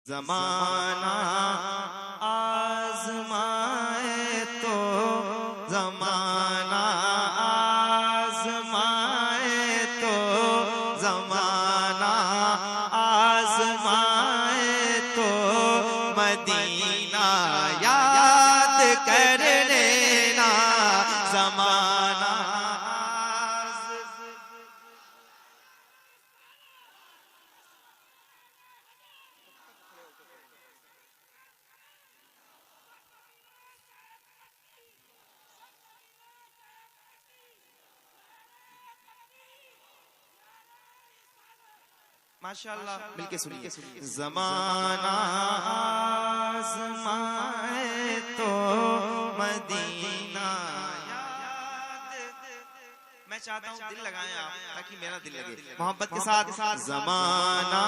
ज़माना आज़माए तो ज़माना आज़माए तो ज़माना आज़माए तो मदीना याद कर लेना। ज़माना माशाअल्लाह मिलके सुनिए। ज़माना आज़माए तो मदीना याद। मैं चाहता हूँ दिल लगाएं आप ताकि मेरा दिल लगे मोहब्बत के साथ। ज़माना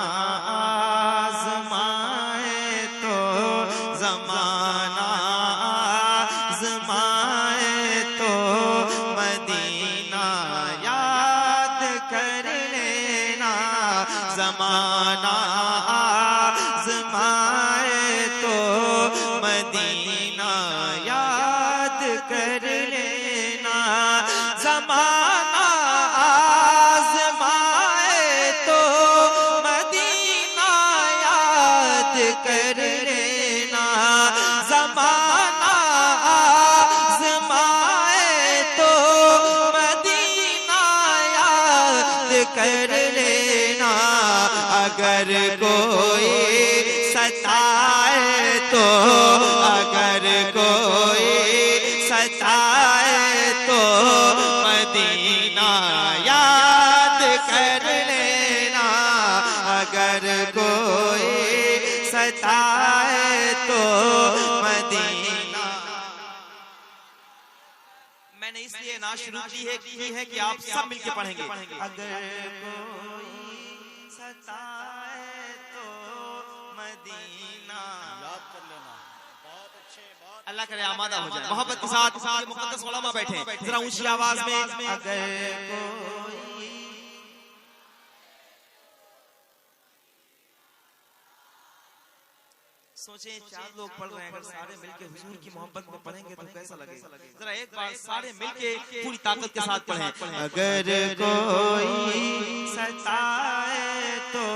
आज़माए तो ज़माना आज़माए तो मदीना याद कर लेना। ज़माना आज़माए तो मदीना याद कर लेना। ज़माना आज़माए तो मदीना याद कर लेना। ज़माना आज़माए तो मदीना याद कर लेना। अगर कोई सताए तो अगर कोई सताए तो मदीना याद कर लेना। अगर कोई सताए तो मदीना। मैंने इसलिए ना शुरू की है कि आप सब मिलके पढ़ेंगे। अगर कोई सताए तो मदीना याद कर लेना। बहुत अच्छे बात। अल्लाह करे आमादा हो जाए मोहब्बत के साथ। मुक़द्दस उलमा बैठे जरा ऊंची आवाज में। अगर कोई सोचे चार लोग पढ़ रहे हैं, अगर सारे मिलके हुजूर की मोहब्बत में पढ़ेंगे तो कैसा लगेगा। जरा एक बार सारे मिलके पूरी ताकत के साथ पढ़ें। अगर कोई सताए तो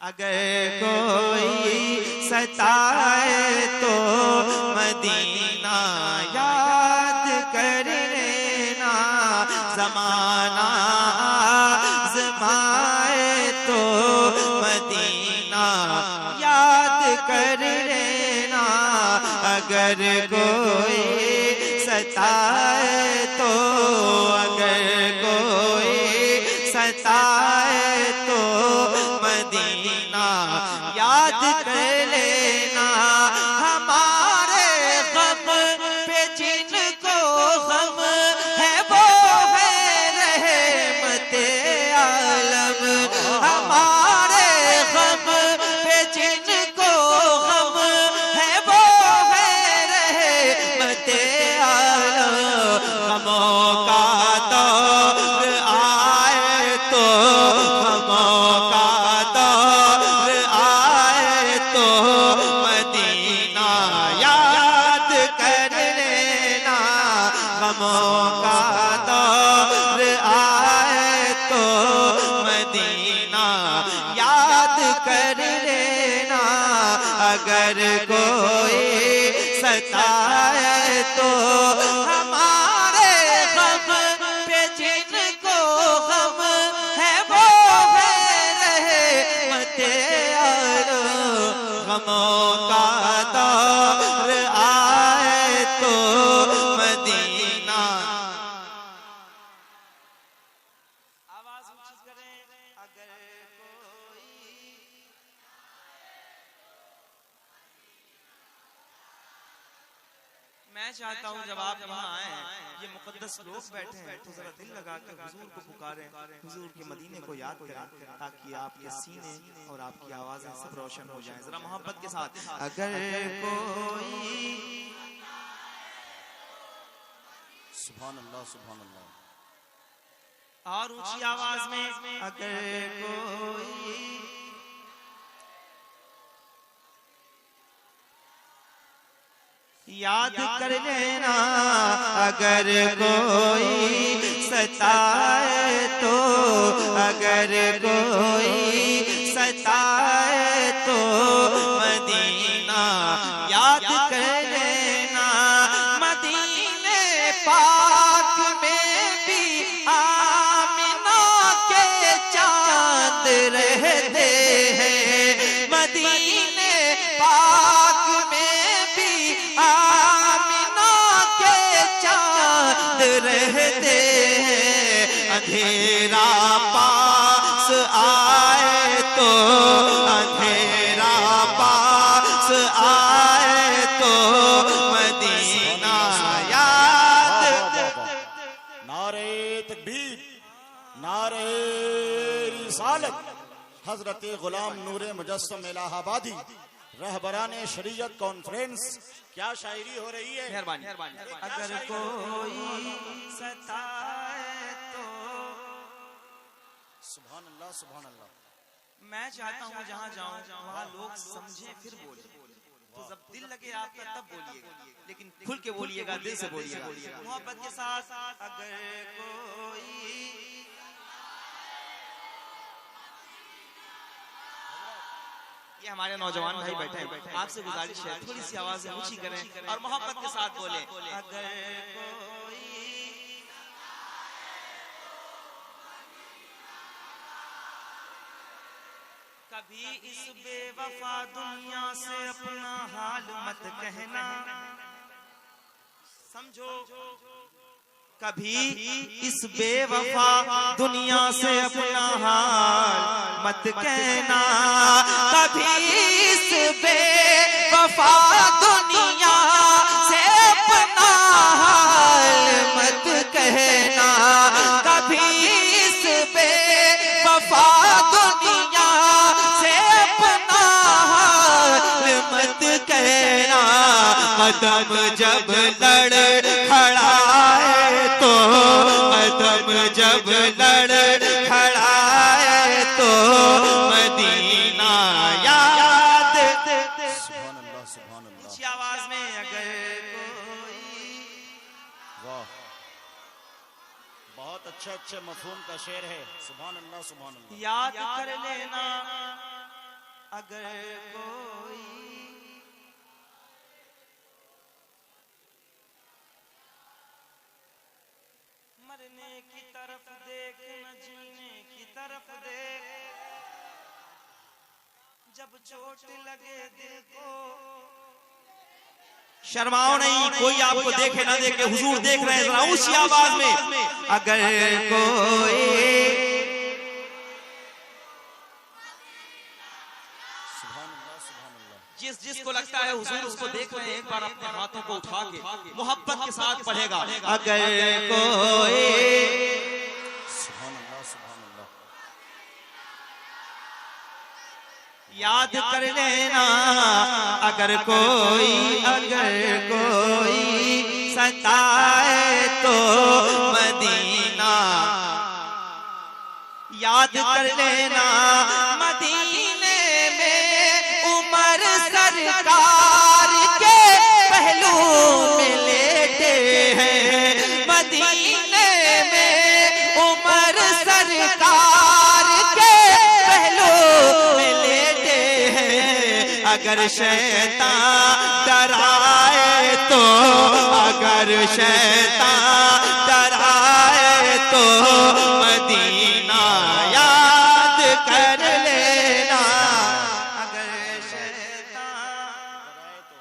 अगर कोई सताए तो मदीना याद कर लेना। ज़माना आज़माए तो मदीना याद कर लेना। अगर कोई सताए तो अगर कोई सताए तो मदीना याद कर लेना। हमारे गम पे जिनको गम है वो है रहमते आलम। हमारे गम पे जिनको गम है वो है रहमते आलम। गमों का दौर आए तो गमों का दौर आए तो मदीना याद कर लेना। गमों का दौर आए तो मदीना याद कर लेना। अगर कोई सताए तो हमारे गम पे जिनको गम है वो है रहमते आलम। गमों का दौर आए तो मदीना। आवाज ऊंची करें। अगर कोई मैं चाहता हूँ जब आप यहाँ आए ये मुकद्दस लोग बैठे हैं तो जरा दिल लगा कर हुजूर को पुकारें, हुजूर के मदीने को याद करें ताकि आपके सीने और आपकी आवाजें सब रोशन हो जाएं। जरा मोहब्बत के साथ। अगर कोई सुभान अल्लाह सुभान अल्लाह। और ऊंची आवाज में अगर कोई याद कर लेना, अगर कोई सताए तो, अगर कोई सताए तो मदीना याद कर लेना। मदीने पाक में भी आमिना के चांद रहते हैं, मदीने पाक में भी आमिना के चांद रहते हैं। अंधेरा पास आए तो, अंधेरा पास आए तो मदीना याद। नारे तकबीर, नारे रिसालत। हजरत गुलाम नूरे मुजस्सम इलाहाबादी रहबराने शरीयत कॉन्फ्रेंस। क्या शायरी हो रही है। मेहरबानी। अगर कोई सताए तो, सुभान अल्लाह, सुभान अल्लाह। मैं चाहता हूँ जहाँ जाऊँ वहाँ लोग समझे फिर बोले। तो जब दिल लगे आपका तब बोलिएगा, लेकिन खुल के बोलिएगा, दिल से बोलिएगा, मोहब्बत के साथ। अगर कोई ये हमारे नौजवान भाई बैठे हैं, आपसे गुजारिश है थोड़ी सी आवाज ऊंची करें और मोहब्बत के साथ बोले। अगर कोई कभी इस बेवफा दुनिया से अपना हाल मत कहना, समझो। कभी इस बेवफा दुनिया से अपना हाल मत कहना, कभी इस बेवफा दुनिया से अपना हाल मत कहना, कभी इस बेवफा दुनिया से अपना हाल मत कहना। कदम जब लड़ खड़ा तो, कदम जब लड़ खड़ा है तो मदीना याद। सुभान अल्लाह, सुभान अल्लाह। ऊंची आवाज में अगर कोई। वाह, बहुत अच्छे अच्छे मफहूम का शेर है। सुभान अल्लाह, सुभान अल्लाह। याद कर लेना, अगर कोई मरने की तरफ देख, न जीने की तरफ देख। जब चोट लगे दिल को, शर्माओ नहीं, कोई आपको देखे ना देखे, हुजूर देख रहे हैं। जरा ऊंची आवाज में अगर कोई। जिसको लगता है हुजूर उसको देख रहे हैं, एक बार अपने हाथों को उठा के मोहब्बत के साथ पढ़ेगा। अगर कोई। सुभान अल्लाह, सुभान अल्लाह। याद कर लेना, अगर कोई, अगर कोई सताए तो मदीना याद कर लेना। मदीने में उमर सरकार के पहलू में लेटे हैं, मदीने में उमर सरकार के पहलू में लेटे हैं। अगर शैतान डराए तो, अगर शैतान डराए तो मदीना याद कर लेना। अगर शैतान डराए तो।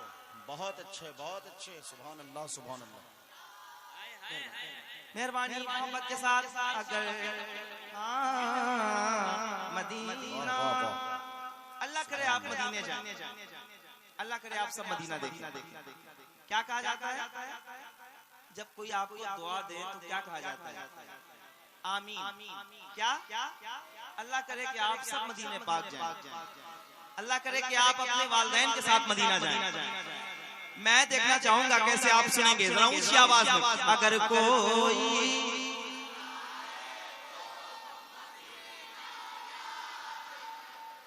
बहुत अच्छे, बहुत अच्छे। सुभान अल्लाह, सुभान अल्लाह। मेहरबानी मोहब्बत के साथ। अगर मदीना, अल्लाह करे आप मदीने जाएं, अल्लाह करे आप सब मदीना देखें। क्या कहा जाता है जब कोई आपको दुआ दे तो क्या कहा जाता है? आमीन। क्या? अल्लाह करे कि आप सब मदीने पाक जाएं, अल्लाह करे कि आप अपने वालिदैन के साथ मदीना जाएं। मैं देखना चाहूंगा कैसे आप सुनेंगे, जरा ऊंची आवाज में। अगर कोई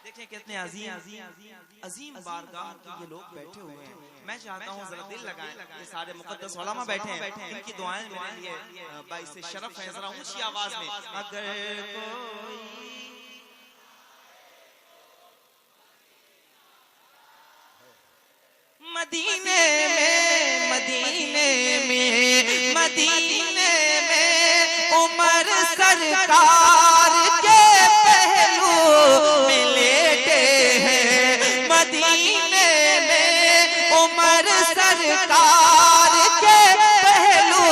देखिए कितने अजीम बारगाह के ये लोग बैठे हुए हैं। मैं चाहता हूँ जरा दिल लगाएं, ये सारे मुकद्दस उलमा बैठे हैं, इनकी दुआएं मेरे लिए बाइस शरफ है। जरा ऊंची आवाज में, अगर कोई मदीने में उमर सरकार के पहलू में लेटे हैं। मदीने में उमर सरकार के पहलू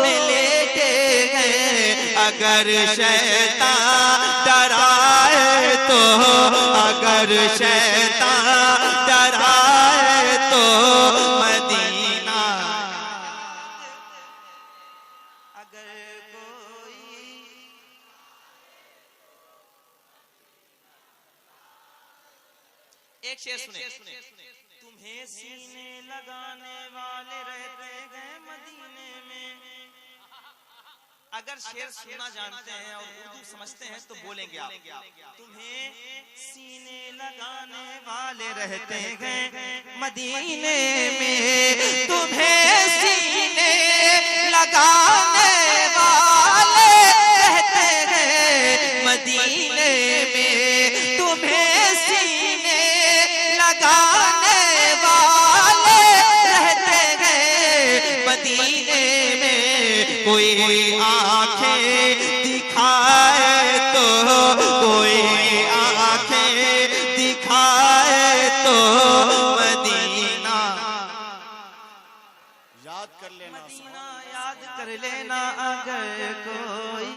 में लेटे हैं। अगर शैतान डराए तो, अगर शैतान डराए तो मदीना, अगर कोई एक शेर सुने, तुम्हें सीने लगाने वाले रहते हैं मदीने में। अगर शेर सुनना जानते हैं और उर्दू समझते हैं तो बोलेंगे आप, तुम्हें सीने लगाने वाले रहते हैं मदीने में, तुम्हें सीने लगाने